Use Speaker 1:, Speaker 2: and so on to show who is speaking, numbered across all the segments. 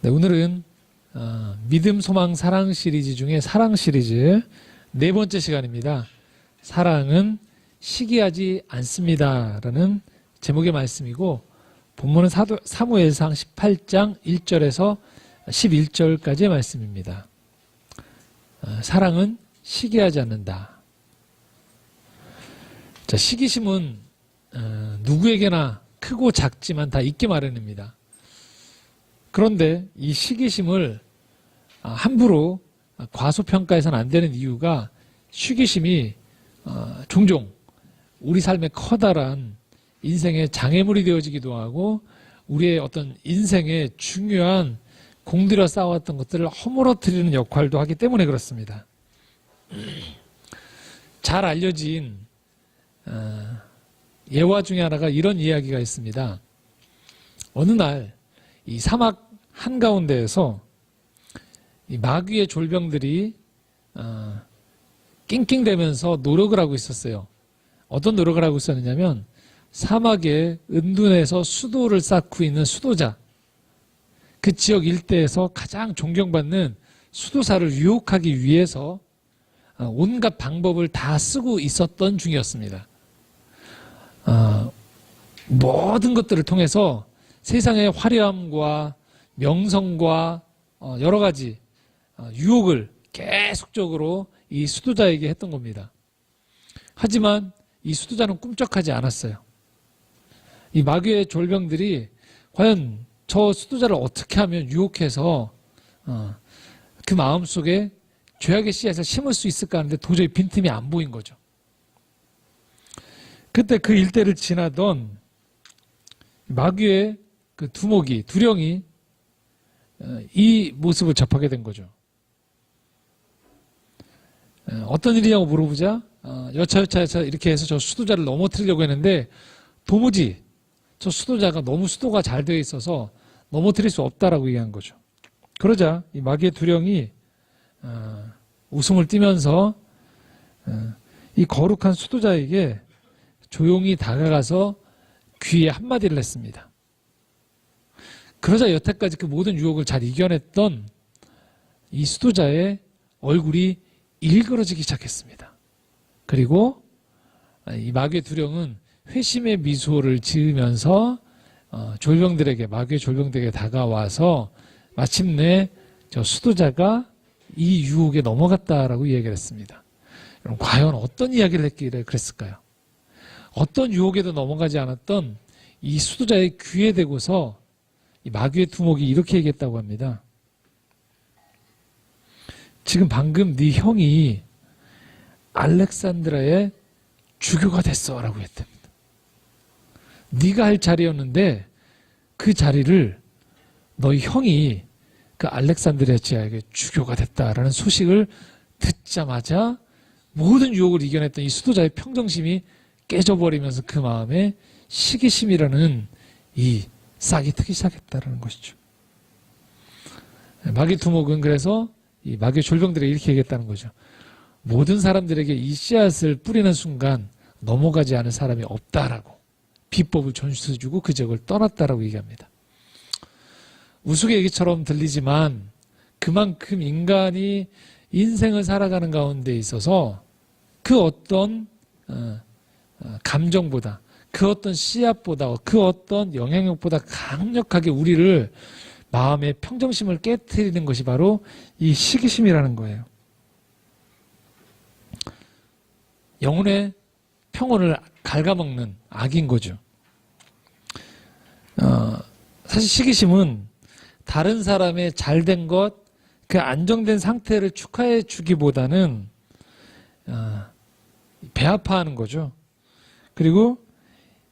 Speaker 1: 네, 오늘은 믿음, 소망, 사랑 시리즈 중에 사랑 시리즈 네 번째 시간입니다. 사랑은 시기하지 않습니다 라는 제목의 말씀이고, 본문은 사무엘상 18장 1절에서 11절까지의 말씀입니다. 사랑은 시기하지 않는다. 자, 시기심은 누구에게나 크고 작지만 다 있기 마련입니다. 그런데 이 시기심을 함부로 과소평가해서는 안 되는 이유가, 시기심이 종종 우리 삶에 커다란 인생의 장애물이 되어지기도 하고, 우리의 어떤 인생의 중요한 공들여 쌓아왔던 것들을 허물어뜨리는 역할도 하기 때문에 그렇습니다. 잘 알려진 예화 중에 하나가 이런 이야기가 있습니다. 어느 날 이 사막 한가운데에서 이 마귀의 졸병들이 낑낑대면서 노력을 하고 있었어요. 어떤 노력을 하고 있었느냐면, 사막의 은둔에서 수도를 쌓고 있는 수도자, 그 지역 일대에서 가장 존경받는 수도사를 유혹하기 위해서 온갖 방법을 다 쓰고 있었던 중이었습니다. 모든 것들을 통해서 세상의 화려함과 명성과 여러 가지 유혹을 계속적으로 이 수도자에게 했던 겁니다. 하지만 이 수도자는 꿈쩍하지 않았어요. 이 마귀의 졸병들이 과연 저 수도자를 어떻게 하면 유혹해서 그 마음속에 죄악의 씨앗을 심을 수 있을까 하는데 도저히 빈틈이 안 보인 거죠. 그때 그 일대를 지나던 마귀의 그 두령이 이 모습을 접하게 된 거죠. 어떤 일이냐고 물어보자 여차여차해서 이렇게 해서 저 수도자를 넘어뜨리려고 했는데, 도무지 저 수도자가 너무 수도가 잘 되어 있어서 넘어뜨릴 수 없다라고 얘기한 거죠. 그러자 이 마귀의 두령이 웃음을 띠면서 이 거룩한 수도자에게 조용히 다가가서 귀에 한마디를 했습니다. 그러자 여태까지 그 모든 유혹을 잘 이겨냈던 이 수도자의 얼굴이 일그러지기 시작했습니다. 그리고 이 마귀의 두령은 회심의 미소를 지으면서 마귀의 졸병들에게 다가와서 마침내 저 수도자가 이 유혹에 넘어갔다라고 이야기를 했습니다. 여러분, 과연 어떤 이야기를 했기를 그랬을까요? 어떤 유혹에도 넘어가지 않았던 이 수도자의 귀에 대고서 이 마귀의 두목이 이렇게 얘기했다고 합니다. 지금 방금 네 형이 알렉산드라의 주교가 됐어 라고 했답니다. 네가 할 자리였는데 그 자리를 너희 형이 그 알렉산드리아 지하에게 주교가 됐다라는 소식을 듣자마자 모든 유혹을 이겨냈던 이 수도자의 평정심이 깨져버리면서 그 마음에 시기심이라는 이 싹이 트기 시작했다는 것이죠. 마귀 두목은 그래서 이 마귀 졸병들에게 이렇게 얘기했다는 거죠. 모든 사람들에게 이 씨앗을 뿌리는 순간 넘어가지 않은 사람이 없다라고 비법을 전수해주고 그 지역을 떠났다라고 얘기합니다. 우스갯얘기처럼 들리지만 그만큼 인간이 인생을 살아가는 가운데 있어서 그 어떤 감정보다, 그 어떤 씨앗보다, 그 어떤 영향력보다 강력하게 우리를, 마음의 평정심을 깨트리는 것이 바로 이 시기심이라는 거예요. 영혼의 평온을 갉아먹는 악인 거죠. 사실 시기심은 다른 사람의 잘된 것, 그 안정된 상태를 축하해 주기보다는 배아파하는 거죠. 그리고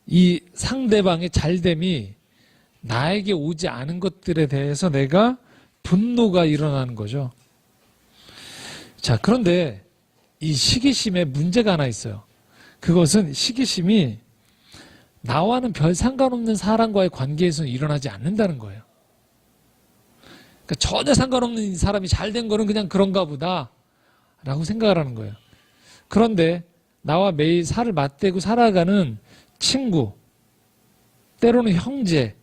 Speaker 1: 이 상대방의 잘됨이 나에게 오지 않은 것들에 대해서 내가 분노가 일어나는 거죠. 자, 그런데 이 시기심에 문제가 하나 있어요. 그것은 시기심이 나와는 별 상관없는 사람과의 관계에서는 일어나지 않는다는 거예요. 그러니까 전혀 상관없는 사람이 잘된 거는 그냥 그런가 보다 라고 생각을 하는 거예요. 그런데 나와 매일 살을 맞대고 살아가는 친구, 때로는 형제,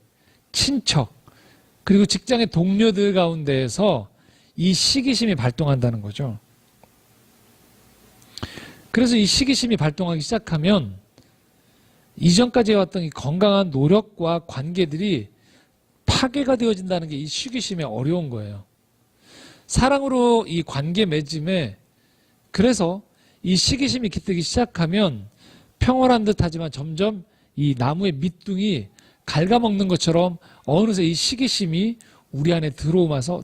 Speaker 1: 친척, 그리고 직장의 동료들 가운데에서 이 시기심이 발동한다는 거죠. 그래서 이 시기심이 발동하기 시작하면 이전까지 해왔던 이 건강한 노력과 관계들이 파괴가 되어진다는 게 이 시기심의 어려운 거예요. 사랑으로 이 관계 맺음에 그래서 이 시기심이 깃들기 시작하면 평온한 듯 하지만 점점 이 나무의 밑둥이 갉아먹는 것처럼 어느새 이 시기심이 우리 안에 들어오면서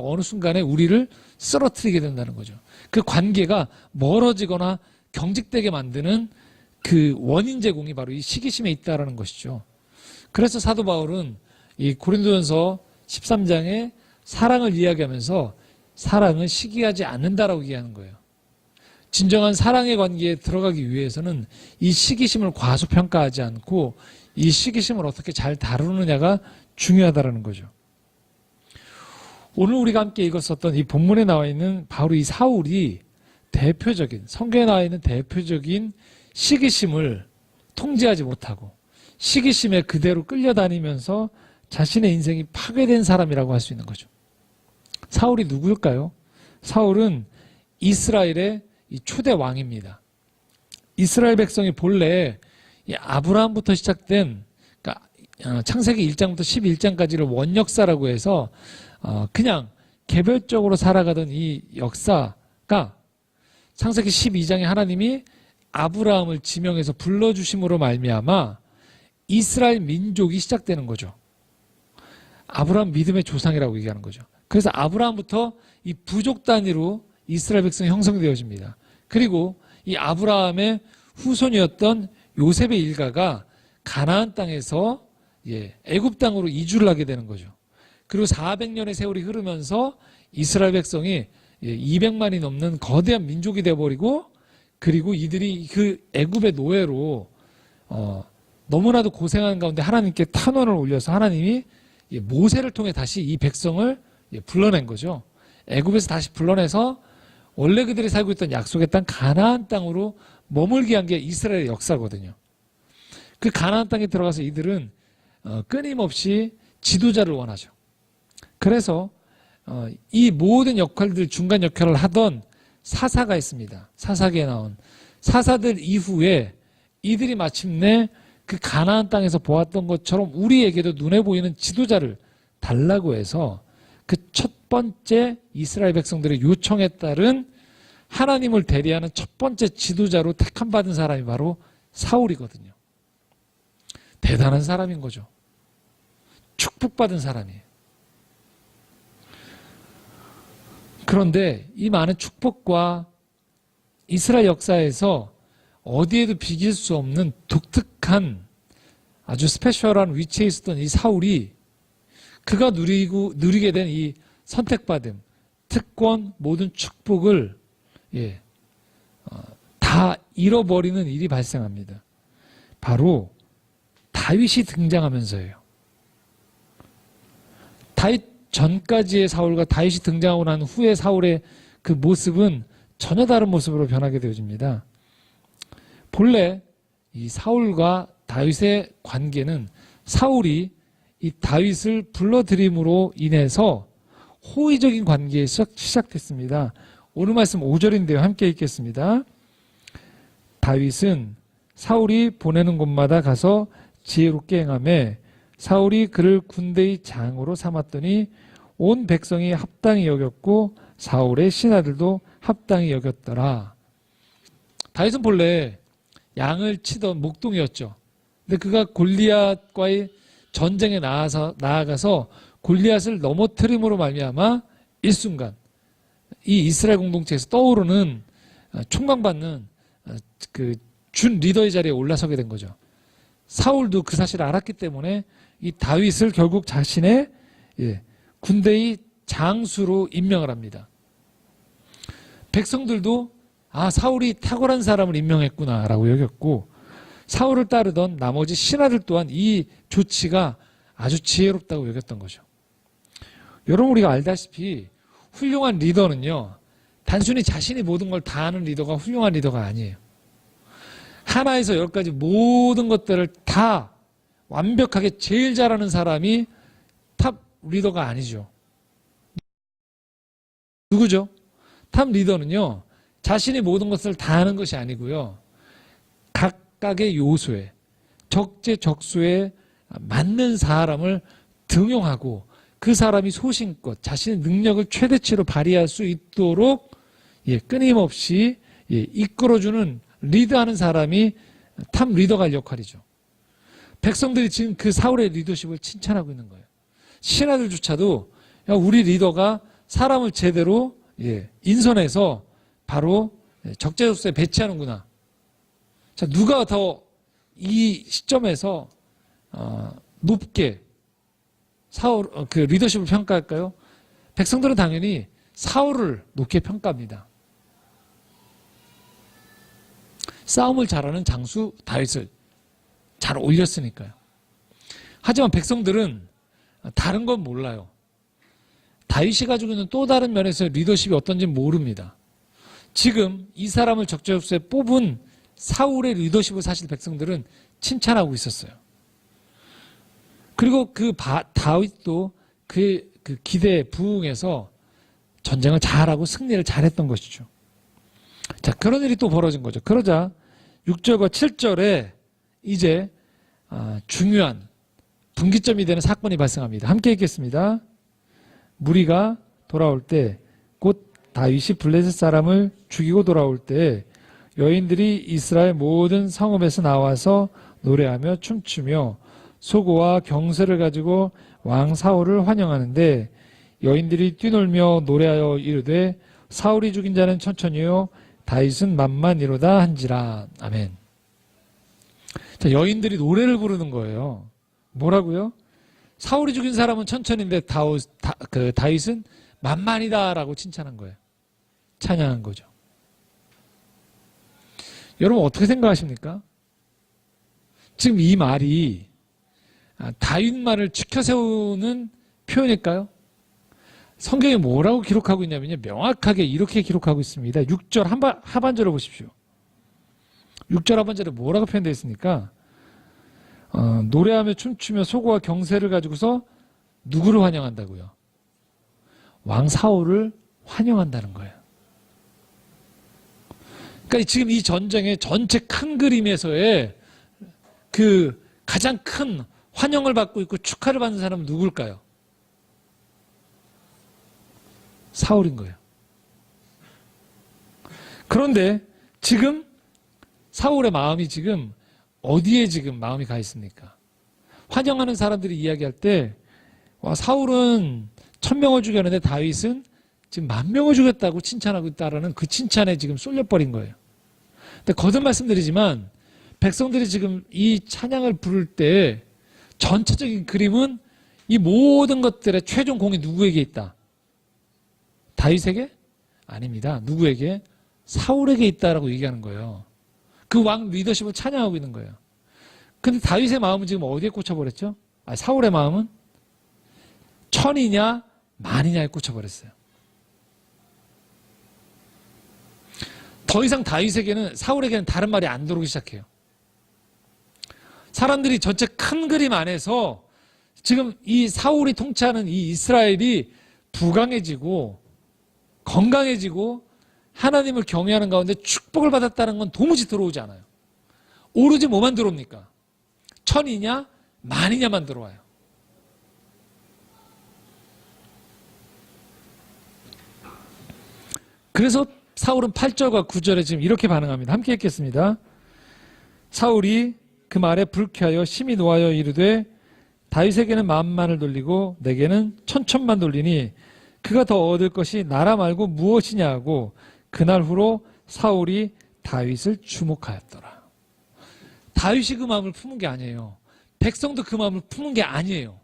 Speaker 1: 어느 순간에 우리를 쓰러뜨리게 된다는 거죠. 그 관계가 멀어지거나 경직되게 만드는 그 원인 제공이 바로 이 시기심에 있다라는 것이죠. 그래서 사도 바울은 이 고린도전서 13장에 사랑을 이야기하면서 사랑은 시기하지 않는다라고 얘기하는 거예요. 진정한 사랑의 관계에 들어가기 위해서는 이 시기심을 과소평가하지 않고 이 시기심을 어떻게 잘 다루느냐가 중요하다라는 거죠. 오늘 우리가 함께 읽었었던 이 본문에 나와 있는 바로 이 사울이 대표적인, 성경에 나와 있는 대표적인 시기심을 통제하지 못하고 시기심에 그대로 끌려다니면서 자신의 인생이 파괴된 사람이라고 할 수 있는 거죠. 사울이 누구일까요? 사울은 이스라엘의 이 초대 왕입니다. 이스라엘 백성이 본래 이 아브라함부터 시작된, 그러니까 창세기 1장부터 11장까지를 원역사라고 해서 그냥 개별적으로 살아가던 이 역사가 창세기 12장에 하나님이 아브라함을 지명해서 불러주심으로 말미암아 이스라엘 민족이 시작되는 거죠. 아브라함 믿음의 조상이라고 얘기하는 거죠. 그래서 아브라함부터 이 부족 단위로 이스라엘 백성이 형성되어집니다. 그리고 이 아브라함의 후손이었던 요셉의 일가가 가나안 땅에서 애굽 땅으로 이주를 하게 되는 거죠. 그리고 400년의 세월이 흐르면서 이스라엘 백성이 200만이 넘는 거대한 민족이 되어버리고, 그리고 이들이 그 애굽의 노예로 너무나도 고생하는 가운데 하나님께 탄원을 올려서 하나님이 모세를 통해 다시 이 백성을 불러낸 거죠. 애굽에서 다시 불러내서 원래 그들이 살고 있던 약속의 땅 가나안 땅으로 머물게 한 게 이스라엘의 역사거든요. 그 가나안 땅에 들어가서 이들은 끊임없이 지도자를 원하죠. 그래서 이 모든 역할들 중간 역할을 하던 사사가 있습니다. 사사기에 나온 사사들 이후에 이들이 마침내 그 가나안 땅에서 보았던 것처럼 우리에게도 눈에 보이는 지도자를 달라고 해서 그 첫 번째 이스라엘 백성들의 요청에 따른 하나님을 대리하는 첫 번째 지도자로 택함받은 사람이 바로 사울이거든요. 대단한 사람인 거죠. 축복받은 사람이에요. 그런데 이 많은 축복과 이스라엘 역사에서 어디에도 비길 수 없는 독특한 아주 스페셜한 위치에 있었던 이 사울이 그가 누리게 된 이 선택받음, 특권, 모든 축복을 다 잃어버리는 일이 발생합니다. 바로 다윗이 등장하면서예요. 다윗 전까지의 사울과 다윗이 등장하고 난 후의 사울의 그 모습은 전혀 다른 모습으로 변하게 되어집니다. 본래 이 사울과 다윗의 관계는 사울이 이 다윗을 불러들임으로 인해서 호의적인 관계에 시작됐습니다. 오늘 말씀 5절인데요. 함께 읽겠습니다. 다윗은 사울이 보내는 곳마다 가서 지혜롭게 행하며 사울이 그를 군대의 장으로 삼았더니 온 백성이 합당히 여겼고 사울의 신하들도 합당히 여겼더라. 다윗은 본래 양을 치던 목동이었죠. 근데 그가 골리앗과의 전쟁에 나아가서 골리앗을 넘어뜨림으로 말미암아 일순간 이 이스라엘 공동체에서 떠오르는 총망받는 그 준 리더의 자리에 올라서게 된 거죠. 사울도 그 사실을 알았기 때문에 이 다윗을 결국 자신의 군대의 장수로 임명을 합니다. 백성들도 사울이 탁월한 사람을 임명했구나라고 여겼고, 사울을 따르던 나머지 신하들 또한 이 조치가 아주 지혜롭다고 여겼던 거죠. 여러분, 우리가 알다시피 훌륭한 리더는요, 단순히 자신이 모든 걸 다 아는 리더가 훌륭한 리더가 아니에요. 하나에서 열까지 모든 것들을 다 완벽하게 제일 잘하는 사람이 탑 리더가 아니죠. 누구죠? 탑 리더는요, 자신이 모든 것을 다 하는 것이 아니고요, 각각의 요소에, 적재적소에 맞는 사람을 등용하고 그 사람이 소신껏 자신의 능력을 최대치로 발휘할 수 있도록 끊임없이 이끌어주는, 리드하는 사람이 탑 리더가 할 역할이죠. 백성들이 지금 그 사울의 리더십을 칭찬하고 있는 거예요. 신하들조차도 야, 우리 리더가 사람을 제대로 인선해서 바로 적재적소에 배치하는구나. 자, 누가 더 이 시점에서 높게 사울 그 리더십을 평가할까요? 백성들은 당연히 사울을 높게 평가합니다. 싸움을 잘하는 장수 다윗을 잘 올렸으니까요. 하지만 백성들은 다른 건 몰라요. 다윗이 가지고 있는 또 다른 면에서 리더십이 어떤지 모릅니다. 지금 이 사람을 적재적소에 뽑은 사울의 리더십을 사실 백성들은 칭찬하고 있었어요. 그리고 다윗도 그 기대에 부응해서 전쟁을 잘하고 승리를 잘했던 것이죠. 자, 그런 일이 또 벌어진 거죠. 그러자 6절과 7절에 이제 중요한 분기점이 되는 사건이 발생합니다. 함께 읽겠습니다. 무리가 돌아올 때 곧 다윗이 블레셋 사람을 죽이고 돌아올 때 여인들이 이스라엘 모든 성읍에서 나와서 노래하며 춤추며 소고와 경쇠를 가지고 왕 사울을 환영하는데 여인들이 뛰놀며 노래하여 이르되 사울이 죽인 자는 천천히요 다윗은 만만이로다 한지라. 아멘. 자, 여인들이 노래를 부르는 거예요. 뭐라고요? 사울이 죽인 사람은 천천히인데 다윗은 만만이다라고 칭찬한 거예요. 찬양한 거죠. 여러분 어떻게 생각하십니까? 지금 이 말이 다윗만을 지켜 세우는 표현일까요? 성경에 뭐라고 기록하고 있냐면요, 명확하게 이렇게 기록하고 있습니다. 6절 하반절을 보십시오. 6절 하반절에 뭐라고 표현되어 있습니까? 노래하며 춤추며 소고와 경쇠를 가지고서 누구를 환영한다고요? 왕 사울을 환영한다는 거예요. 그러니까 지금 이 전쟁의 전체 큰 그림에서의 그 가장 큰 환영을 받고 있고 축하를 받는 사람은 누굴까요? 사울인 거예요. 그런데 지금 사울의 마음이 지금 어디에 지금 마음이 가 있습니까? 환영하는 사람들이 이야기할 때 와, 사울은 1000명을 죽였는데 다윗은 지금 10,000명을 죽였다고 칭찬하고 있다라는 그 칭찬에 지금 쏠려버린 거예요. 근데 거듭 말씀드리지만 백성들이 지금 이 찬양을 부를 때 전체적인 그림은 이 모든 것들의 최종 공이 누구에게 있다? 다윗에게? 아닙니다. 누구에게? 사울에게 있다라고 얘기하는 거예요. 그 왕 리더십을 찬양하고 있는 거예요. 근데 다윗의 마음은 지금 어디에 꽂혀버렸죠? 사울의 마음은 천이냐 만이냐에 꽂혀버렸어요. 더 이상 다윗에게는, 사울에게는 다른 말이 안 들어오기 시작해요. 사람들이 전체 큰 그림 안에서 지금 이 사울이 통치하는 이 이스라엘이 부강해지고 건강해지고 하나님을 경외하는 가운데 축복을 받았다는 건 도무지 들어오지 않아요. 오로지 뭐만 들어옵니까? 천이냐 만이냐만 들어와요. 그래서 사울은 8절과 9절에 지금 이렇게 반응합니다. 함께 읽겠습니다. 사울이 그 말에 불쾌하여 심히 노하여 이르되 다윗에게는 만만을 돌리고 내게는 천천만 돌리니 그가 더 얻을 것이 나라 말고 무엇이냐 하고 그날 후로 사울이 다윗을 주목하였더라. 다윗이 그 마음을 품은 게 아니에요. 백성도 그 마음을 품은 게 아니에요.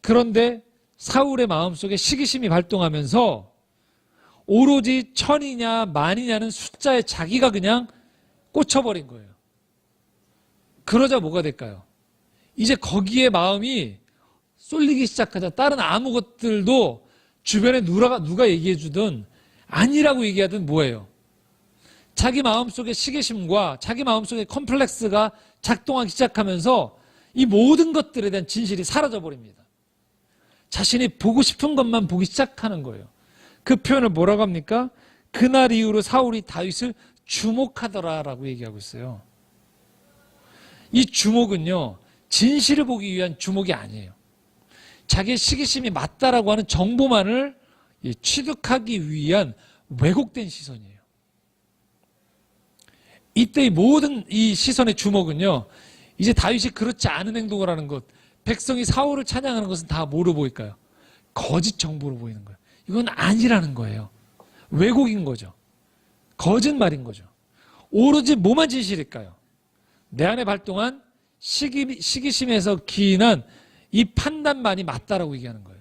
Speaker 1: 그런데 사울의 마음속에 시기심이 발동하면서 오로지 천이냐 만이냐는 숫자에 자기가 그냥 꽂혀버린 거예요. 그러자 뭐가 될까요? 이제 거기에 마음이 쏠리기 시작하자 다른 아무 것들도 주변에 누가 얘기해주든 아니라고 얘기하든 뭐예요? 자기 마음속에 시기심과 자기 마음속에 컴플렉스가 작동하기 시작하면서 이 모든 것들에 대한 진실이 사라져버립니다. 자신이 보고 싶은 것만 보기 시작하는 거예요. 그 표현을 뭐라고 합니까? 그날 이후로 사울이 다윗을 주목하더라라고 얘기하고 있어요. 이 주목은요, 진실을 보기 위한 주목이 아니에요. 자기의 시기심이 맞다라고 하는 정보만을 취득하기 위한 왜곡된 시선이에요. 이때 이 모든 이 시선의 주목은요, 이제 다윗이 그렇지 않은 행동을 하는 것, 백성이 사울을 찬양하는 것은 다 뭐로 보일까요? 거짓 정보로 보이는 거예요. 이건 아니라는 거예요. 왜곡인 거죠. 거짓말인 거죠. 오로지 뭐만 진실일까요? 내 안에 발동한 시기심에서 기인한 이 판단만이 맞다라고 얘기하는 거예요.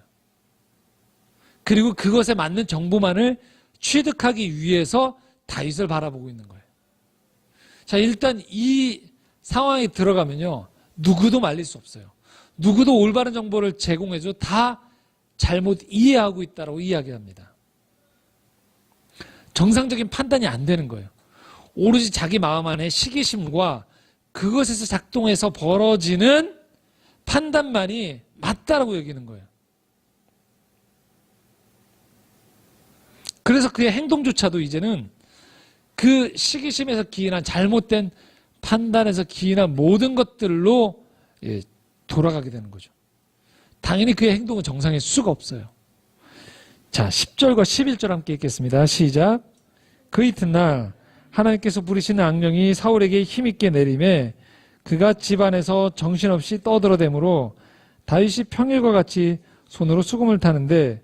Speaker 1: 그리고 그것에 맞는 정보만을 취득하기 위해서 다윗을 바라보고 있는 거예요. 자, 일단 이 상황에 들어가면요, 누구도 말릴 수 없어요. 누구도 올바른 정보를 제공해줘 다 잘못 이해하고 있다라고 이야기합니다. 정상적인 판단이 안 되는 거예요. 오로지 자기 마음 안에 시기심과 그것에서 작동해서 벌어지는 판단만이 맞다라고 여기는 거예요. 그래서 그의 행동조차도 이제는 그 시기심에서 기인한 잘못된 판단에서 기인한 모든 것들로 돌아가게 되는 거죠. 당연히 그의 행동은 정상일 수가 없어요. 자, 10절과 11절 함께 읽겠습니다. 시작. 그 이튿날 하나님께서 부리시는 악령이 사울에게 힘있게 내림에 그가 집안에서 정신없이 떠들어대므로 다윗이 평일과 같이 손으로 수금을 타는데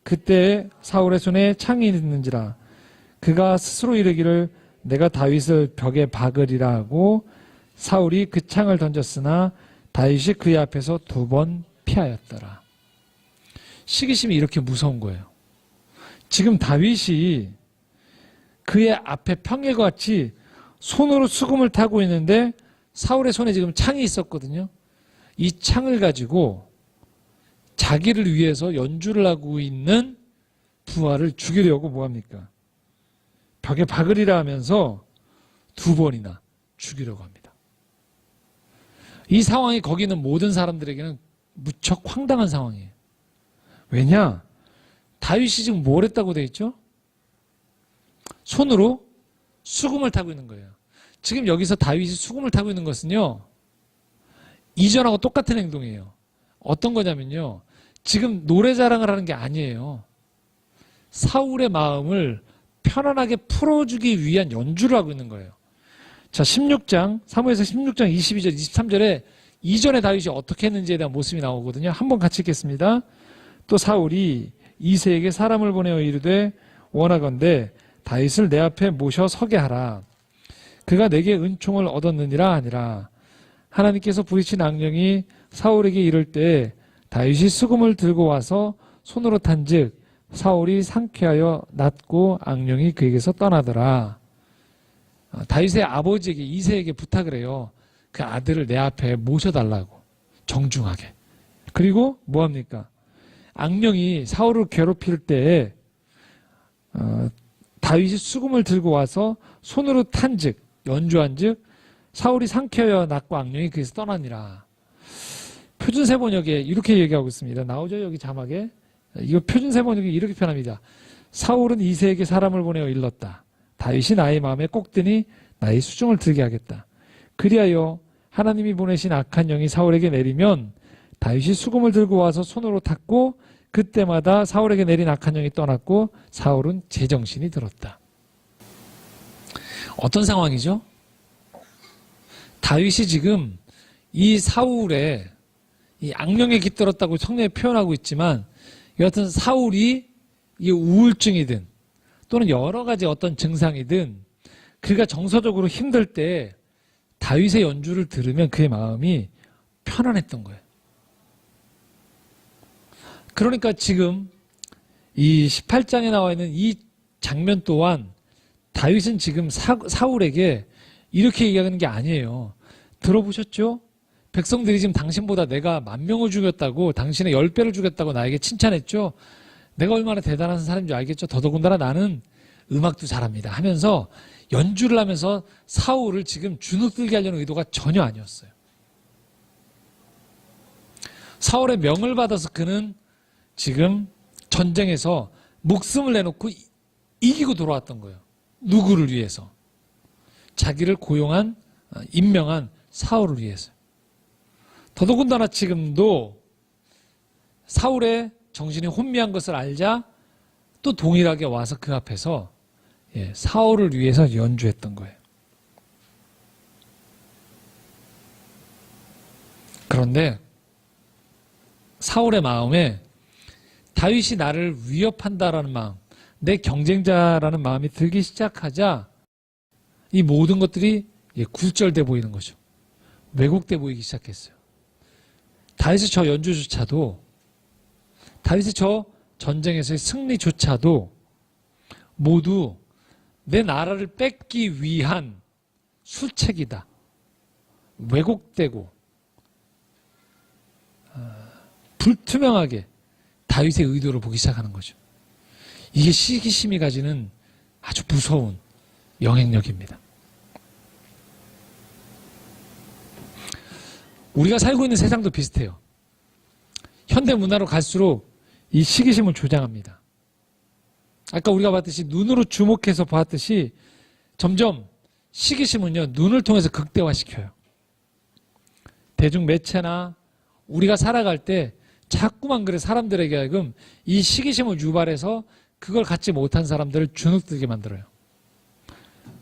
Speaker 1: 그때 사울의 손에 창이 있는지라 그가 스스로 이르기를 내가 다윗을 벽에 박으리라 하고 사울이 그 창을 던졌으나 다윗이 그의 앞에서 2번 피하였더라. 시기심이 이렇게 무서운 거예요. 지금 다윗이 그의 앞에 평일과 같이 손으로 수금을 타고 있는데 사울의 손에 지금 창이 있었거든요. 이 창을 가지고 자기를 위해서 연주를 하고 있는 부하를 죽이려고 뭐합니까? 벽에 박으리라 하면서 2번이나 죽이려고 합니다. 이 상황이 거기 있는 모든 사람들에게는 무척 황당한 상황이에요. 왜냐? 다윗이 지금 뭘 했다고 돼 있죠? 손으로 수금을 타고 있는 거예요. 지금 여기서 다윗이 수금을 타고 있는 것은요, 이전하고 똑같은 행동이에요. 어떤 거냐면요, 지금 노래 자랑을 하는 게 아니에요. 사울의 마음을 편안하게 풀어주기 위한 연주를 하고 있는 거예요. 자, 16장, 사무엘서 16장 22절, 23절에 이전에 다윗이 어떻게 했는지에 대한 모습이 나오거든요. 한번 같이 읽겠습니다. 또 사울이 이새에게 사람을 보내어 이르되 원하건대 다윗을 내 앞에 모셔 서게 하라. 그가 내게 은총을 얻었느니라 하니라. 하나님께서 부리신 악령이 사울에게 이를 때 다윗이 수금을 들고 와서 손으로 탄즉 사울이 상쾌하여 낫고 악령이 그에게서 떠나더라. 다윗의 아버지에게 이새에게 부탁을 해요. 그 아들을 내 앞에 모셔달라고, 정중하게. 그리고 뭐합니까? 악령이 사울을 괴롭힐 때 다윗이 수금을 들고 와서 손으로 탄즉, 연주한즉 사울이 상쾌하여 낫고 악령이 그에서 떠나니라. 표준세 번역에 이렇게 얘기하고 있습니다. 나오죠, 여기 자막에. 이거 표준세 번역이 이렇게 표현합니다. 사울은 이새에게 사람을 보내어 일렀다. 다윗이 나의 마음에 꼭 드니 나의 수중을 들게 하겠다. 그리하여 하나님이 보내신 악한 영이 사울에게 내리면 다윗이 수금을 들고 와서 손으로 탔고 그때마다 사울에게 내린 악한 영이 떠났고 사울은 제정신이 들었다. 어떤 상황이죠? 다윗이 지금 이 사울의 이 악령에 깃들었다고 성경에 표현하고 있지만 여하튼 사울이 이 우울증이든 또는 여러 가지 어떤 증상이든 그가 정서적으로 힘들 때 다윗의 연주를 들으면 그의 마음이 편안했던 거예요. 그러니까 지금 이 18장에 나와 있는 이 장면 또한 다윗은 지금 사울에게 이렇게 얘기하는 게 아니에요. 들어보셨죠? 백성들이 지금 당신보다 내가 10,000명을 죽였다고, 당신의 10배를 죽였다고 나에게 칭찬했죠? 내가 얼마나 대단한 사람인 줄 알겠죠? 더더군다나 나는 음악도 잘합니다 하면서 연주를 하면서 사울을 지금 주눅들게 하려는 의도가 전혀 아니었어요. 사울의 명을 받아서 그는 지금 전쟁에서 목숨을 내놓고 이기고 돌아왔던 거예요. 누구를 위해서? 자기를 고용한, 임명한 사울을 위해서. 더더군다나 지금도 사울의 정신이 혼미한 것을 알자 또 동일하게 와서 그 앞에서 사울을 위해서 연주했던 거예요. 그런데 사울의 마음에 다윗이 나를 위협한다라는 마음, 내 경쟁자라는 마음이 들기 시작하자 이 모든 것들이 굴절돼 보이는 거죠. 왜곡돼 보이기 시작했어요. 다윗의 저 연주조차도, 다윗의 저 전쟁에서의 승리조차도 모두 내 나라를 뺏기 위한 수책이다. 왜곡되고 불투명하게 다윗의 의도를 보기 시작하는 거죠. 이게 시기심이 가지는 아주 무서운 영향력입니다. 우리가 살고 있는 세상도 비슷해요. 현대 문화로 갈수록 이 시기심을 조장합니다. 아까 우리가 봤듯이 눈으로 주목해서 봤듯이 점점 시기심은요, 눈을 통해서 극대화시켜요. 대중 매체나 우리가 살아갈 때 자꾸만 그래 사람들에게 하여금 이 시기심을 유발해서 그걸 갖지 못한 사람들을 주눅들게 만들어요.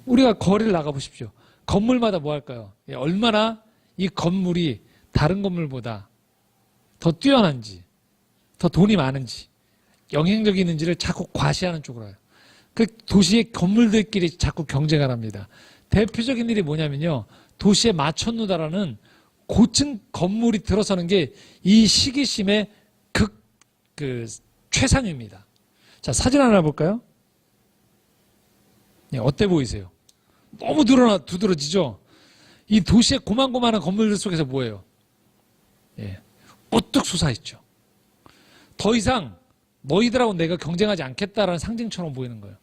Speaker 1: 우리가 거리를 나가보십시오. 건물마다 뭐 할까요? 얼마나 이 건물이 다른 건물보다 더 뛰어난지, 더 돈이 많은지, 영향력이 있는지를 자꾸 과시하는 쪽으로 해요. 그 도시의 건물들끼리 자꾸 경쟁을 합니다. 대표적인 일이 뭐냐면요, 도시에 맞췄누다라는 고층 건물이 들어서는 게 이 시기심의 최상입니다. 자, 사진 하나 볼까요? 어때 보이세요? 너무 두드러지죠? 이 도시의 고만고만한 건물들 속에서 뭐예요? 우뚝 솟아있죠. 더 이상 너희들하고 내가 경쟁하지 않겠다라는 상징처럼 보이는 거예요.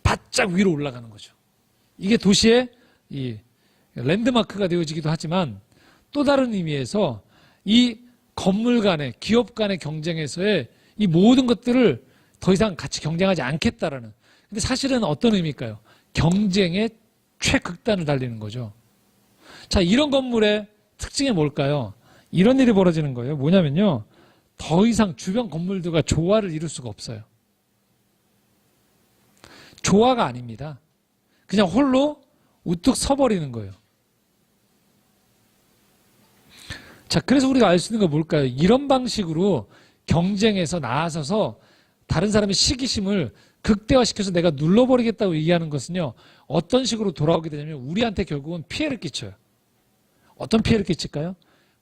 Speaker 1: 바짝 위로 올라가는 거죠. 이게 도시의 이 랜드마크가 되어지기도 하지만 또 다른 의미에서 이 건물 간의, 기업 간의 경쟁에서의 이 모든 것들을 더 이상 같이 경쟁하지 않겠다라는. 근데 사실은 어떤 의미일까요? 경쟁의 최극단을 달리는 거죠. 자, 이런 건물의 특징이 뭘까요? 이런 일이 벌어지는 거예요. 뭐냐면요, 더 이상 주변 건물들과 조화를 이룰 수가 없어요. 조화가 아닙니다. 그냥 홀로 우뚝 서버리는 거예요. 자, 그래서 우리가 알 수 있는 건 뭘까요? 이런 방식으로 경쟁에서 나서서 다른 사람의 시기심을 극대화시켜서 내가 눌러버리겠다고 얘기하는 것은요, 어떤 식으로 돌아오게 되냐면 우리한테 결국은 피해를 끼쳐요. 어떤 피해를 끼칠까요?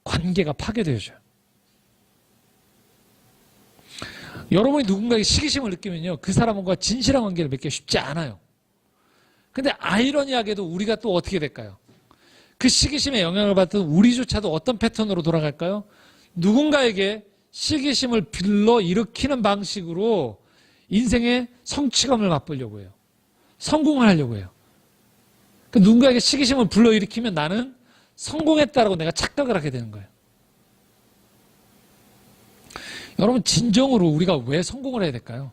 Speaker 1: 관계가 파괴되어져요. 여러분이 누군가에게 시기심을 느끼면요, 그 사람과 진실한 관계를 맺기 쉽지 않아요. 근데 아이러니하게도 우리가 또 어떻게 될까요? 그 시기심에 영향을 받던 우리조차도 어떤 패턴으로 돌아갈까요? 누군가에게 시기심을 빌러 일으키는 방식으로 인생의 성취감을 맛보려고 해요. 성공을 하려고 해요. 누군가에게 시기심을 불러일으키면 나는 성공했다라고 내가 착각을 하게 되는 거예요. 여러분, 진정으로 우리가 왜 성공을 해야 될까요?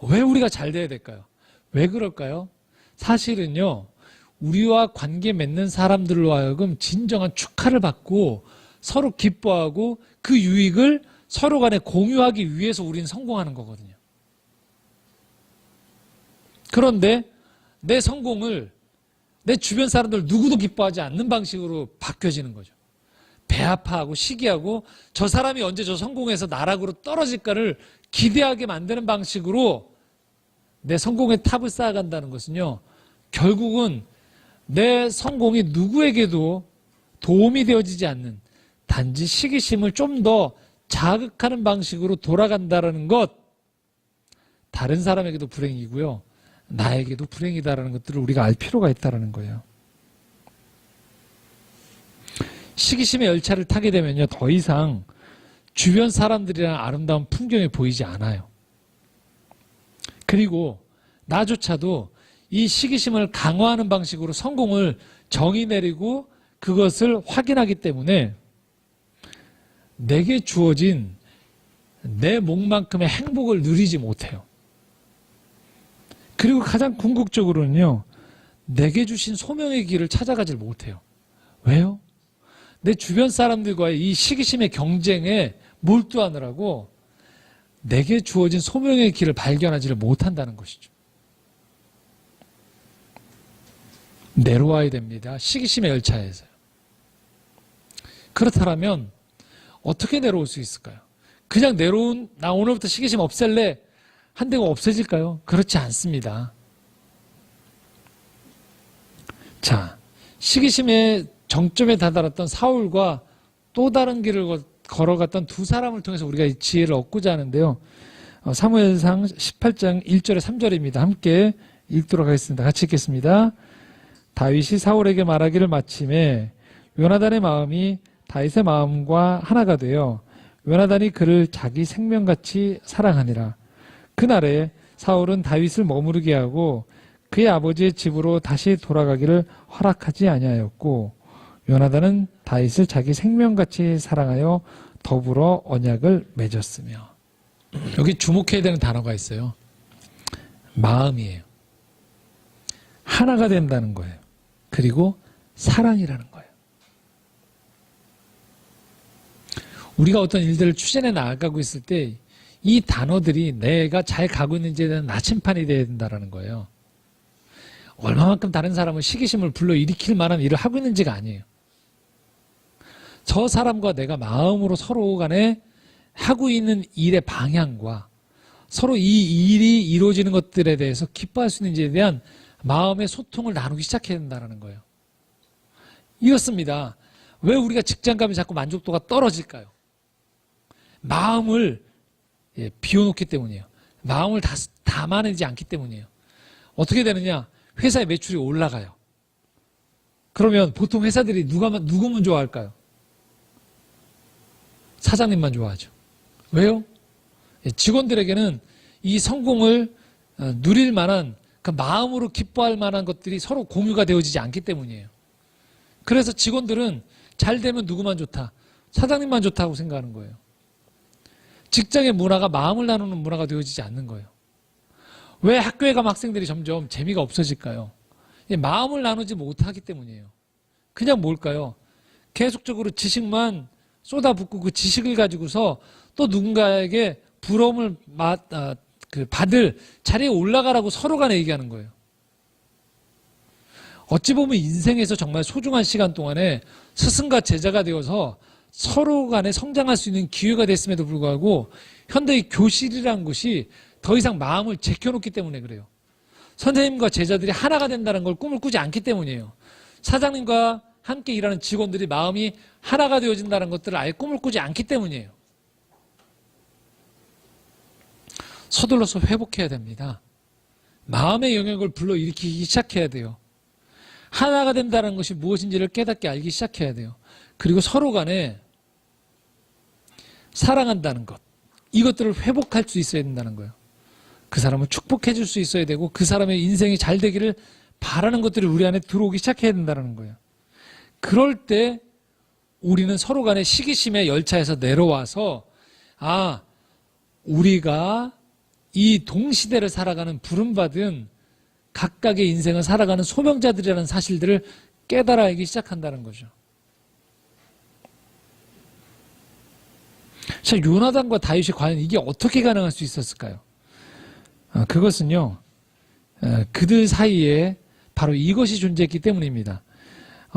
Speaker 1: 왜 우리가 잘 돼야 될까요? 왜 그럴까요? 사실은요, 우리와 관계 맺는 사람들로 하여금 진정한 축하를 받고 서로 기뻐하고 그 유익을 서로 간에 공유하기 위해서 우리는 성공하는 거거든요. 그런데 내 성공을 내 주변 사람들 누구도 기뻐하지 않는 방식으로 바뀌어지는 거죠. 배 아파하고 시기하고 저 사람이 언제 저 성공해서 나락으로 떨어질까를 기대하게 만드는 방식으로 내 성공의 탑을 쌓아간다는 것은요, 결국은 내 성공이 누구에게도 도움이 되어지지 않는 단지 시기심을 좀 더 자극하는 방식으로 돌아간다는 것, 다른 사람에게도 불행이고요, 나에게도 불행이다라는 것들을 우리가 알 필요가 있다는 거예요. 시기심의 열차를 타게 되면요, 더 이상 주변 사람들이랑 아름다운 풍경이 보이지 않아요. 그리고 나조차도 이 시기심을 강화하는 방식으로 성공을 정의 내리고 그것을 확인하기 때문에 내게 주어진 내 목만큼의 행복을 누리지 못해요. 그리고 가장 궁극적으로는요, 내게 주신 소명의 길을 찾아가질 못해요. 왜요? 내 주변 사람들과의 이 시기심의 경쟁에 몰두하느라고 내게 주어진 소명의 길을 발견하지를 못한다는 것이죠. 내려와야 됩니다. 시기심의 열차에서요. 그렇다면 어떻게 내려올 수 있을까요? 그냥 나 오늘부터 시기심 없앨래 한다고 없어질까요? 그렇지 않습니다. 자, 시기심의 정점에 다다랐던 사울과 또 다른 길을 걸어갔던 두 사람을 통해서 우리가 이 지혜를 얻고자 하는데요. 사무엘상 18장 1절에 3절입니다. 함께 읽도록 하겠습니다. 같이 읽겠습니다. 다윗이 사울에게 말하기를 마침에 요나단의 마음이 다윗의 마음과 하나가 되어 요나단이 그를 자기 생명같이 사랑하니라. 그날에 사울은 다윗을 머무르게 하고 그의 아버지의 집으로 다시 돌아가기를 허락하지 아니하였고 요나단은 다윗을 자기 생명같이 사랑하여 더불어 언약을 맺었으며. 여기 주목해야 되는 단어가 있어요. 마음이에요. 하나가 된다는 거예요. 그리고 사랑이라는 거예요. 우리가 어떤 일들을 추진해 나아가고 있을 때 이 단어들이 내가 잘 가고 있는지에 대한 나침판이 되어야 된다는 거예요. 얼마만큼 다른 사람은 시기심을 불러일으킬 만한 일을 하고 있는지가 아니에요. 저 사람과 내가 마음으로 서로 간에 하고 있는 일의 방향과 서로 이 일이 이루어지는 것들에 대해서 기뻐할 수 있는지에 대한 마음의 소통을 나누기 시작해야 된다는 거예요. 이렇습니다. 왜 우리가 직장 가면 자꾸 만족도가 떨어질까요? 마음을 비워놓기 때문이에요. 마음을 담아내지 않기 때문이에요. 어떻게 되느냐? 회사의 매출이 올라가요. 그러면 보통 회사들이 누구만 좋아할까요? 사장님만 좋아하죠. 왜요? 직원들에게는 이 성공을 누릴 만한 그 마음으로 기뻐할 만한 것들이 서로 공유가 되어지지 않기 때문이에요. 그래서 직원들은 잘 되면 누구만 좋다? 사장님만 좋다고 생각하는 거예요. 직장의 문화가 마음을 나누는 문화가 되어지지 않는 거예요. 왜 학교에 가면 학생들이 점점 재미가 없어질까요? 마음을 나누지 못하기 때문이에요. 그냥 뭘까요? 계속적으로 지식만 쏟아붓고 그 지식을 가지고서 또 누군가에게 부러움을 받을 자리에 올라가라고 서로 간에 얘기하는 거예요. 어찌 보면 인생에서 정말 소중한 시간 동안에 스승과 제자가 되어서 서로 간에 성장할 수 있는 기회가 됐음에도 불구하고 현대의 교실이라는 것이 더 이상 마음을 제껴놓기 때문에 그래요. 선생님과 제자들이 하나가 된다는 걸 꿈을 꾸지 않기 때문이에요. 사장님과 함께 일하는 직원들이 마음이 하나가 되어진다는 것들을 아예 꿈을 꾸지 않기 때문이에요. 서둘러서 회복해야 됩니다. 마음의 영역을 불러일으키기 시작해야 돼요. 하나가 된다는 것이 무엇인지를 깨닫게 알기 시작해야 돼요. 그리고 서로 간에 사랑한다는 것, 이것들을 회복할 수 있어야 된다는 거예요. 그 사람을 축복해 줄 수 있어야 되고 그 사람의 인생이 잘 되기를 바라는 것들이 우리 안에 들어오기 시작해야 된다는 거예요. 그럴 때 우리는 서로 간의 시기심의 열차에서 내려와서 우리가 이 동시대를 살아가는 부름받은 각각의 인생을 살아가는 소명자들이라는 사실들을 깨달아 알기 시작한다는 거죠. 자, 요나단과 다윗이 과연 이게 어떻게 가능할 수 있었을까요? 그것은요, 그들 사이에 바로 이것이 존재했기 때문입니다.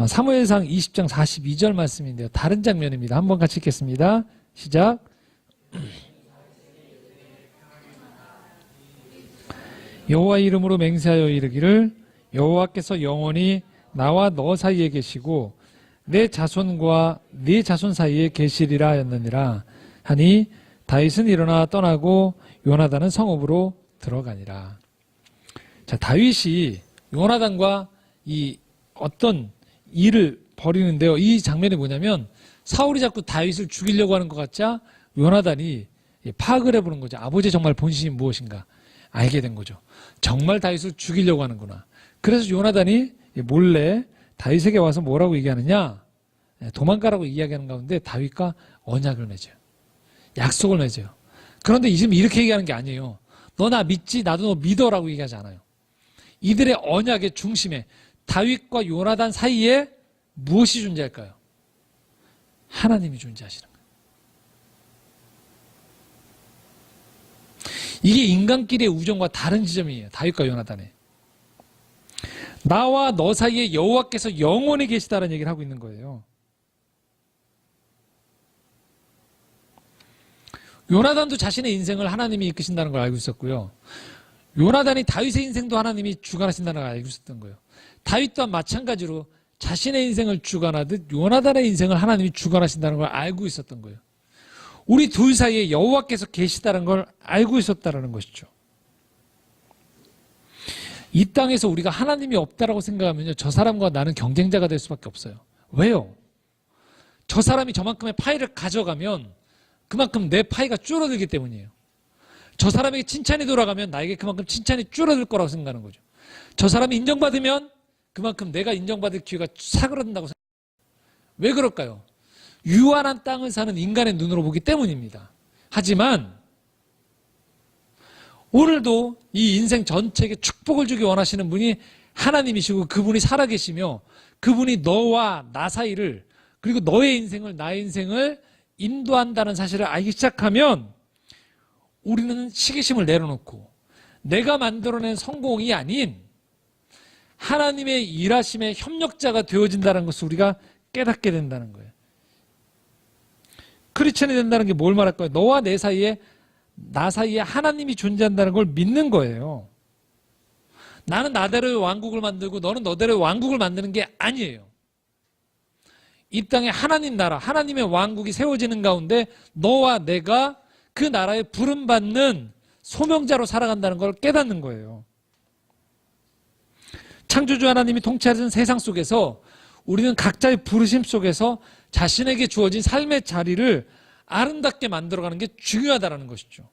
Speaker 1: 사무엘상 20장 42절 말씀인데요. 다른 장면입니다. 한번 같이 읽겠습니다. 시작. 여호와 이름으로 맹세하여 이르기를 여호와께서 영원히 나와 너 사이에 계시고 내 자손과 네 자손 사이에 계시리라 하였느니라 하니 다윗은 일어나 떠나고 요나단은 성읍으로 들어가니라. 자, 다윗이 요나단과 이 어떤 일을 벌이는데요. 이 장면이 뭐냐면 사울이 자꾸 다윗을 죽이려고 하는 것 같자 요나단이 파악을 해보는 거죠. 아버지의 정말 본심이 무엇인가 알게 된 거죠. 정말 다윗을 죽이려고 하는구나. 그래서 요나단이 몰래 다윗에게 와서 뭐라고 얘기하느냐, 도망가라고 이야기하는 가운데 다윗과 언약을 맺어요. 약속을 맺어요. 그런데 지금 이렇게 얘기하는 게 아니에요. 너 나 믿지? 나도 너 믿어라고 얘기하지 않아요. 이들의 언약의 중심에 다윗과 요나단 사이에 무엇이 존재할까요? 하나님이 존재하시는 거예요. 이게 인간끼리의 우정과 다른 지점이에요. 다윗과 요나단의. 나와 너 사이에 여호와께서 영원히 계시다는 얘기를 하고 있는 거예요. 요나단도 자신의 인생을 하나님이 이끄신다는 걸 알고 있었고요. 요나단이 다윗의 인생도 하나님이 주관하신다는 걸 알고 있었던 거예요. 다윗 또한 마찬가지로 자신의 인생을 주관하듯 요나단의 인생을 하나님이 주관하신다는 걸 알고 있었던 거예요. 우리 둘 사이에 여호와께서 계시다는 걸 알고 있었다는 것이죠. 이 땅에서 우리가 하나님이 없다라고 생각하면요, 저 사람과 나는 경쟁자가 될 수밖에 없어요. 왜요? 저 사람이 저만큼의 파이를 가져가면 그만큼 내 파이가 줄어들기 때문이에요. 저 사람에게 칭찬이 돌아가면 나에게 그만큼 칭찬이 줄어들 거라고 생각하는 거죠. 저 사람이 인정받으면 그만큼 내가 인정받을 기회가 사그러든다고 생각해요. 왜 그럴까요? 유한한 땅을 사는 인간의 눈으로 보기 때문입니다. 하지만 오늘도 이 인생 전체에게 축복을 주기 원하시는 분이 하나님이시고 그분이 살아계시며 그분이 너와 나 사이를 그리고 너의 인생을 나의 인생을 인도한다는 사실을 알기 시작하면 우리는 시기심을 내려놓고 내가 만들어낸 성공이 아닌 하나님의 일하심의 협력자가 되어진다는 것을 우리가 깨닫게 된다는 거예요. 크리스천이 된다는 게 뭘 말할까요? 너와 내 사이에 나 사이에 하나님이 존재한다는 걸 믿는 거예요. 나는 나대로의 왕국을 만들고 너는 너대로의 왕국을 만드는 게 아니에요. 이 땅에 하나님 나라, 하나님의 왕국이 세워지는 가운데 너와 내가 그 나라에 부름받는 소명자로 살아간다는 걸 깨닫는 거예요. 창조주 하나님이 통치하는 세상 속에서 우리는 각자의 부르심 속에서 자신에게 주어진 삶의 자리를 아름답게 만들어가는 게 중요하다는 것이죠.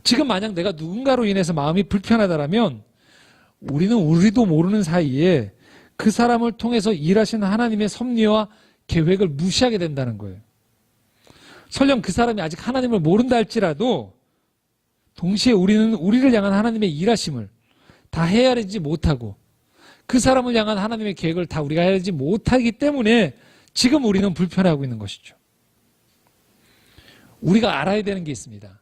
Speaker 1: 지금 만약 내가 누군가로 인해서 마음이 불편하다면 우리는 우리도 모르는 사이에 그 사람을 통해서 일하시는 하나님의 섭리와 계획을 무시하게 된다는 거예요. 설령 그 사람이 아직 하나님을 모른다 할지라도 동시에 우리는 우리를 향한 하나님의 일하심을 다 헤아리지 못하고 그 사람을 향한 하나님의 계획을 다 우리가 헤아리지 못하기 때문에 지금 우리는 불편해하고 있는 것이죠. 우리가 알아야 되는 게 있습니다.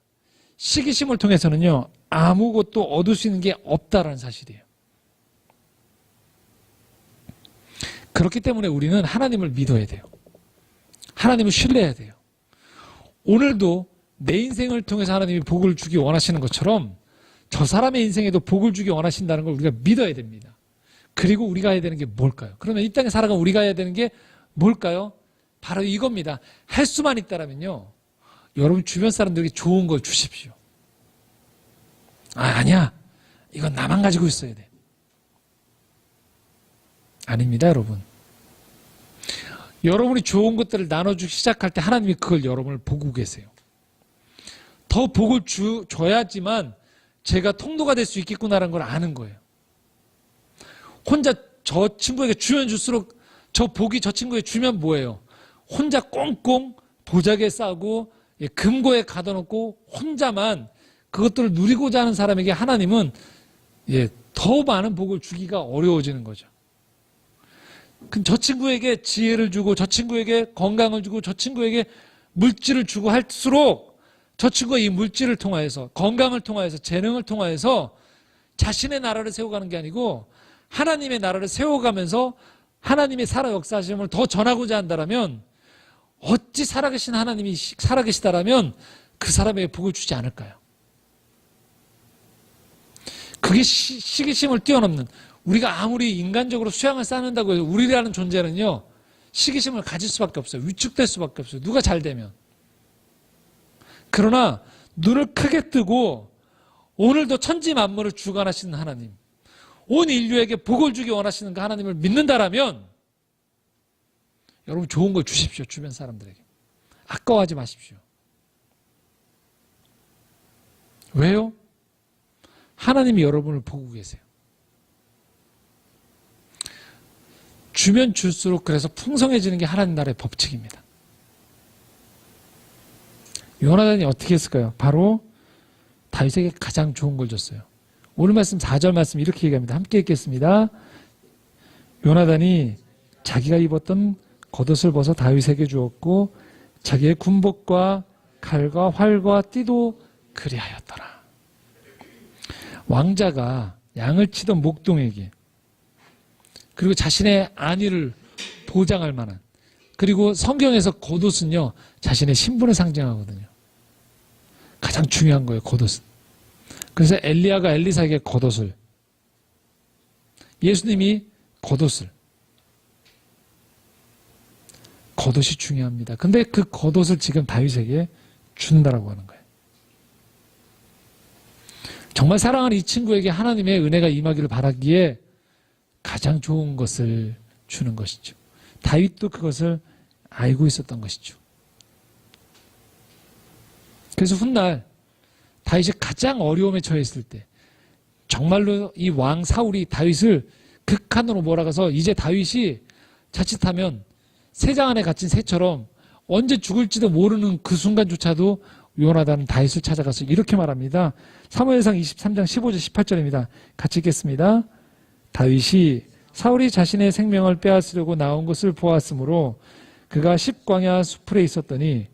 Speaker 1: 시기심을 통해서는요, 아무것도 얻을 수 있는 게 없다라는 사실이에요. 그렇기 때문에 우리는 하나님을 믿어야 돼요. 하나님을 신뢰해야 돼요. 오늘도 내 인생을 통해서 하나님이 복을 주기 원하시는 것처럼 저 사람의 인생에도 복을 주기 원하신다는 걸 우리가 믿어야 됩니다. 그리고 우리가 해야 되는 게 뭘까요? 그러면 이 땅에 살아가면 우리가 해야 되는 게 뭘까요? 바로 이겁니다. 할 수만 있다면요, 여러분 주변 사람들에게 좋은 걸 주십시오. 아니야, 이건 나만 가지고 있어야 돼. 아닙니다, 여러분. 여러분이 좋은 것들을 나눠주기 시작할 때 하나님이 그걸 여러분을 보고 계세요. 더 복을 줘야지만 제가 통로가 될 수 있겠구나라는 걸 아는 거예요. 혼자 저 친구에게 주면 줄수록 저 복이 저 친구에게 주면 뭐예요? 혼자 꽁꽁 보자기에 싸고 금고에 가둬놓고 혼자만 그것들을 누리고자 하는 사람에게 하나님은 더 많은 복을 주기가 어려워지는 거죠. 그럼 저 친구에게 지혜를 주고 저 친구에게 건강을 주고 저 친구에게 물질을 주고 할수록 저 친구가 이 물질을 통하여서 건강을 통하여서 재능을 통하여서 자신의 나라를 세워가는 게 아니고 하나님의 나라를 세워가면서 하나님의 살아 역사하심을 더 전하고자 한다면 어찌 살아계신 하나님이 살아계시다라면 그 사람에게 복을 주지 않을까요? 그게 시기심을 뛰어넘는, 우리가 아무리 인간적으로 수양을 쌓는다고 해서 우리라는 존재는요, 시기심을 가질 수밖에 없어요. 위축될 수밖에 없어요. 누가 잘 되면. 그러나 눈을 크게 뜨고 오늘도 천지 만물을 주관하시는 하나님, 온 인류에게 복을 주기 원하시는 그 하나님을 믿는다라면 여러분 좋은 걸 주십시오. 주변 사람들에게. 아까워하지 마십시오. 왜요? 하나님이 여러분을 보고 계세요. 주면 줄수록 그래서 풍성해지는 게 하나님 나라의 법칙입니다. 요나단이 어떻게 했을까요? 바로 다윗에게 가장 좋은 걸 줬어요. 오늘 말씀 4절 말씀 이렇게 얘기합니다. 함께 읽겠습니다. 요나단이 자기가 입었던 겉옷을 벗어 다윗에게 주었고 자기의 군복과 칼과 활과 띠도 그리하였더라. 왕자가 양을 치던 목동에게 그리고 자신의 안위를 보장할 만한, 그리고 성경에서 겉옷은요 자신의 신분을 상징하거든요. 가장 중요한 거예요, 겉옷은. 그래서 엘리야가 엘리사에게 겉옷을, 예수님이 겉옷을, 겉옷이 중요합니다. 근데 그 겉옷을 지금 다윗에게 준다라고 하는 거예요. 정말 사랑하는 이 친구에게 하나님의 은혜가 임하기를 바라기에 가장 좋은 것을 주는 것이죠. 다윗도 그것을 알고 있었던 것이죠. 그래서 훗날 다윗이 가장 어려움에 처했을 때 정말로 이 왕 사울이 다윗을 극한으로 몰아가서 이제 다윗이 자칫하면 새장 안에 갇힌 새처럼 언제 죽을지도 모르는 그 순간조차도 요나단은 다윗을 찾아가서 이렇게 말합니다. 사무엘상 23장 15절 18절입니다. 같이 읽겠습니다. 다윗이 사울이 자신의 생명을 빼앗으려고 나온 것을 보았으므로 그가 십광야 수풀에 있었더니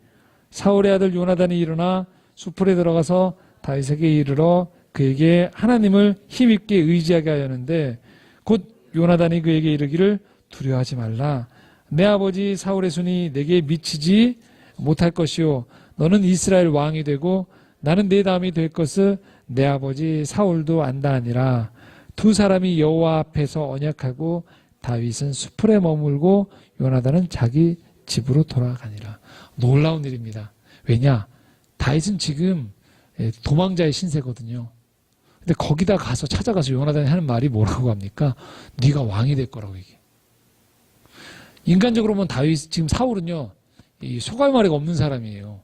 Speaker 1: 사울의 아들 요나단이 일어나 수풀에 들어가서 다윗에게 이르러 그에게 하나님을 힘있게 의지하게 하였는데 곧 요나단이 그에게 이르기를 두려워하지 말라. 내 아버지 사울의 손이 내게 미치지 못할 것이요 너는 이스라엘 왕이 되고 나는 내 다음이 될 것을 내 아버지 사울도 안다 하니라. 두 사람이 여호와 앞에서 언약하고 다윗은 수풀에 머물고 요나단은 자기 집으로 돌아가니라. 놀라운 일입니다. 왜냐? 다윗은 지금 도망자의 신세거든요. 근데 거기다 가서 찾아가서 요나단이 하는 말이 뭐라고 합니까? 네가 왕이 될 거라고 얘기해. 인간적으로 보면 다윗, 지금 사울은요, 이 소갈머리가 없는 사람이에요.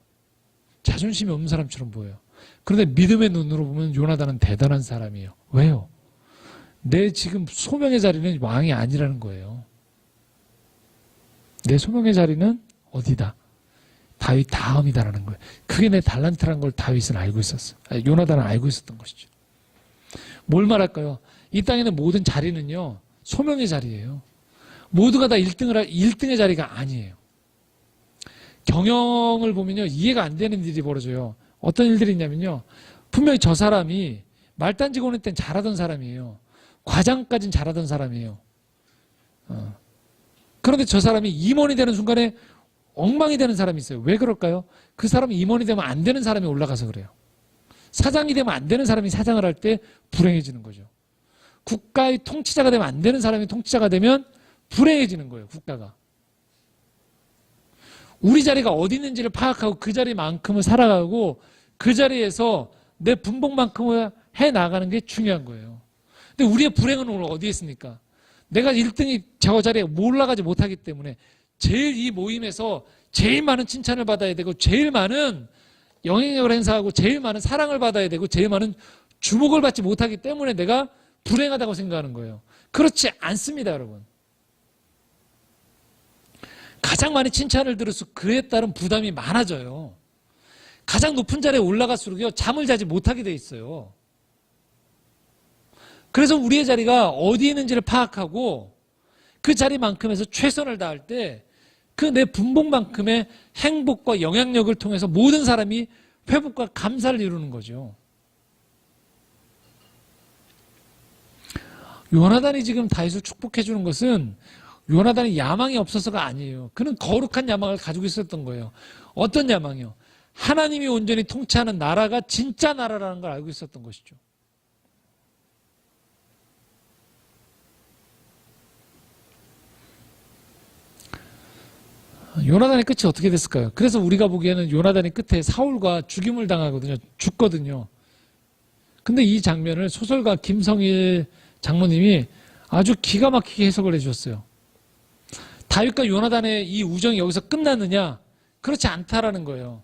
Speaker 1: 자존심이 없는 사람처럼 보여요. 그런데 믿음의 눈으로 보면 요나단은 대단한 사람이에요. 왜요? 내 지금 소명의 자리는 왕이 아니라는 거예요. 내 소명의 자리는 어디다? 다윗 다음이다라는 거예요. 그게 내 달란트라는 걸 다윗은 알고 있었어요. 요나단은 알고 있었던 것이죠. 뭘 말할까요? 이 땅에는 모든 자리는요, 소명의 자리예요. 모두가 다 1등의 자리가 아니에요. 경영을 보면요, 이해가 안 되는 일이 벌어져요. 어떤 일들이 있냐면요, 분명히 저 사람이 말단 직원일 땐 잘하던 사람이에요. 과장까지는 잘하던 사람이에요. 그런데 저 사람이 임원이 되는 순간에 엉망이 되는 사람이 있어요. 왜 그럴까요? 그 사람이 임원이 되면 안 되는 사람이 올라가서 그래요. 사장이 되면 안 되는 사람이 사장을 할 때 불행해지는 거죠. 국가의 통치자가 되면 안 되는 사람이 통치자가 되면 불행해지는 거예요, 국가가. 우리 자리가 어디 있는지를 파악하고 그 자리만큼을 살아가고 그 자리에서 내 분봉만큼을 해나가는 게 중요한 거예요. 근데 우리의 불행은 오늘 어디에 있습니까? 내가 1등이 저 자리에 올라가지 못하기 때문에 제일 이 모임에서 제일 많은 칭찬을 받아야 되고 제일 많은 영향력을 행사하고 제일 많은 사랑을 받아야 되고 제일 많은 주목을 받지 못하기 때문에 내가 불행하다고 생각하는 거예요. 그렇지 않습니다, 여러분. 가장 많이 칭찬을 들을수록 그에 따른 부담이 많아져요. 가장 높은 자리에 올라갈수록요, 잠을 자지 못하게 돼 있어요. 그래서 우리의 자리가 어디에 있는지를 파악하고 그 자리만큼에서 최선을 다할 때 그 내 분봉만큼의 행복과 영향력을 통해서 모든 사람이 회복과 감사를 이루는 거죠. 요나단이 지금 다윗을 축복해 주는 것은 요나단이 야망이 없어서가 아니에요. 그는 거룩한 야망을 가지고 있었던 거예요. 어떤 야망이요? 하나님이 온전히 통치하는 나라가 진짜 나라라는 걸 알고 있었던 것이죠. 요나단의 끝이 어떻게 됐을까요? 그래서 우리가 보기에는 요나단이 끝에 사울과 죽임을 당하거든요. 죽거든요. 근데 이 장면을 소설가 김성일 장모님이 아주 기가 막히게 해석을 해주셨어요. 다윗과 요나단의 이 우정이 여기서 끝났느냐? 그렇지 않다라는 거예요.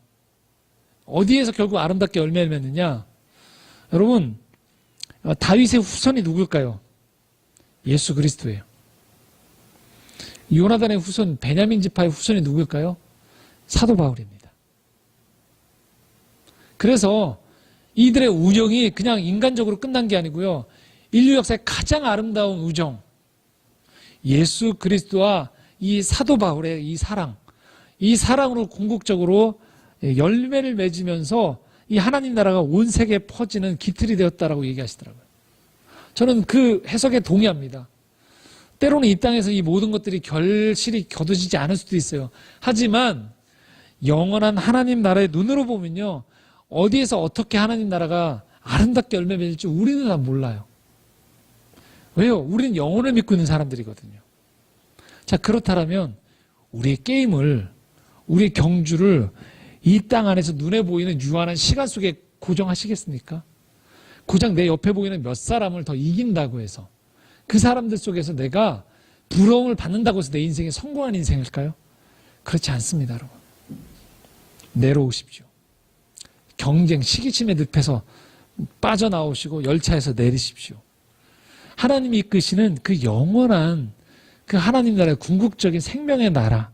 Speaker 1: 어디에서 결국 아름답게 열매를 맺느냐? 여러분, 다윗의 후손이 누굴까요? 예수 그리스도예요. 요나단의 후손, 베냐민 지파의 후손이 누굴까요? 사도 바울입니다. 그래서 이들의 우정이 그냥 인간적으로 끝난 게 아니고요. 인류 역사의 가장 아름다운 우정, 예수 그리스도와 이 사도 바울의 이 사랑으로 궁극적으로 열매를 맺으면서 이 하나님 나라가 온 세계에 퍼지는 기틀이 되었다라고 얘기하시더라고요. 저는 그 해석에 동의합니다. 때로는 이 땅에서 이 모든 것들이 결실이 거두지지 않을 수도 있어요. 하지만 영원한 하나님 나라의 눈으로 보면요. 어디에서 어떻게 하나님 나라가 아름답게 열매 맺을지 우리는 다 몰라요. 왜요? 우리는 영혼을 믿고 있는 사람들이거든요. 자, 그렇다면 우리의 게임을, 우리의 경주를 이 땅 안에서 눈에 보이는 유한한 시간 속에 고정하시겠습니까? 고작 내 옆에 보이는 몇 사람을 더 이긴다고 해서 그 사람들 속에서 내가 부러움을 받는다고 해서 내 인생이 성공한 인생일까요? 그렇지 않습니다, 여러분. 내려오십시오. 경쟁, 시기침의 늪에서 빠져나오시고 열차에서 내리십시오. 하나님이 이끄시는 그 영원한 그 하나님 나라의 궁극적인 생명의 나라,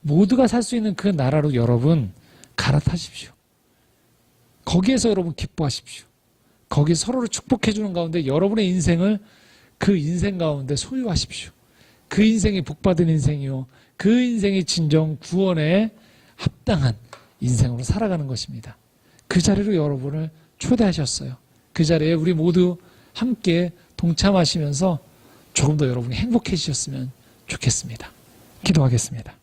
Speaker 1: 모두가 살 수 있는 그 나라로 여러분 갈아타십시오. 거기에서 여러분 기뻐하십시오. 거기 서로를 축복해 주는 가운데 여러분의 인생을 그 인생 가운데 소유하십시오. 그 인생이 복받은 인생이요. 그 인생이 진정 구원에 합당한 인생으로 살아가는 것입니다. 그 자리로 여러분을 초대하셨어요. 그 자리에 우리 모두 함께 동참하시면서 조금 더 여러분이 행복해지셨으면 좋겠습니다. 기도하겠습니다.